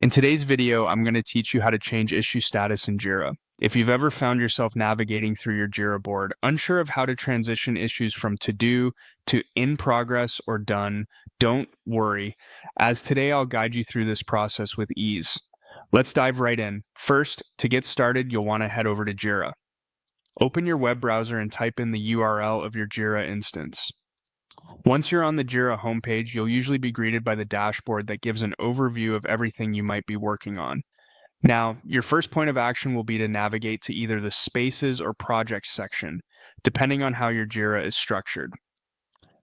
In today's video, I'm going to teach you how to change issue status in Jira. If you've ever found yourself navigating through your Jira board, unsure of how to transition issues from to do to in progress or done, don't worry, as today I'll guide you through this process with ease. Let's dive right in. First, to get started, you'll want to head over to Jira. Open your web browser and type in the URL of your Jira instance. Once you're on the Jira homepage, you'll usually be greeted by the dashboard that gives an overview of everything you might be working on. Now, your first point of action will be to navigate to either the Spaces or Projects section, depending on how your Jira is structured.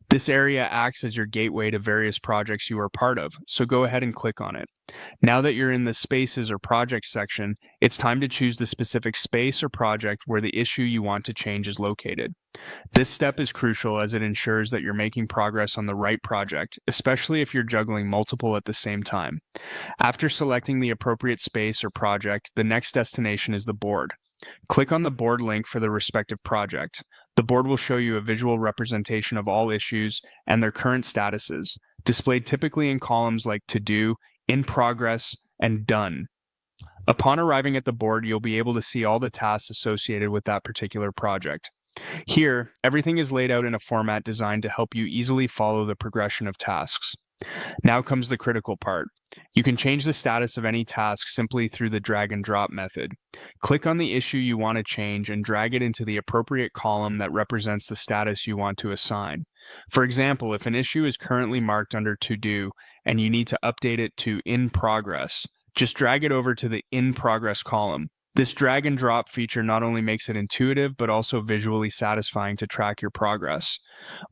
This area acts as your gateway to various projects you are part of, so go ahead and click on it. Now that you're in the Spaces or Projects section, it's time to choose the specific space or project where the issue you want to change is located. This step is crucial as it ensures that you're making progress on the right project, especially if you're juggling multiple at the same time. After selecting the appropriate space or project, the next destination is the board. Click on the board link for the respective project. The board will show you a visual representation of all issues and their current statuses, displayed typically in columns like To Do, In Progress, and Done. Upon arriving at the board, you'll be able to see all the tasks associated with that particular project. Here, everything is laid out in a format designed to help you easily follow the progression of tasks. Now comes the critical part. You can change the status of any task simply through the drag and drop method. Click on the issue you want to change and drag it into the appropriate column that represents the status you want to assign. For example, if an issue is currently marked under To Do and you need to update it to In Progress, just drag it over to the In Progress column. This drag and drop feature not only makes it intuitive, but also visually satisfying to track your progress.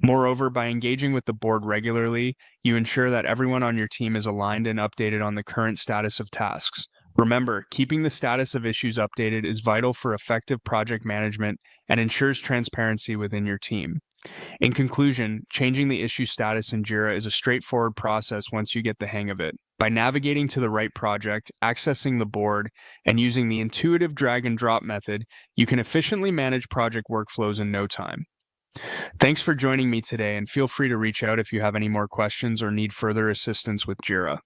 Moreover, by engaging with the board regularly, you ensure that everyone on your team is aligned and updated on the current status of tasks. Remember, keeping the status of issues updated is vital for effective project management and ensures transparency within your team. In conclusion, changing the issue status in Jira is a straightforward process once you get the hang of it. By navigating to the right project, accessing the board, and using the intuitive drag and drop method, you can efficiently manage project workflows in no time. Thanks for joining me today, and feel free to reach out if you have any more questions or need further assistance with Jira.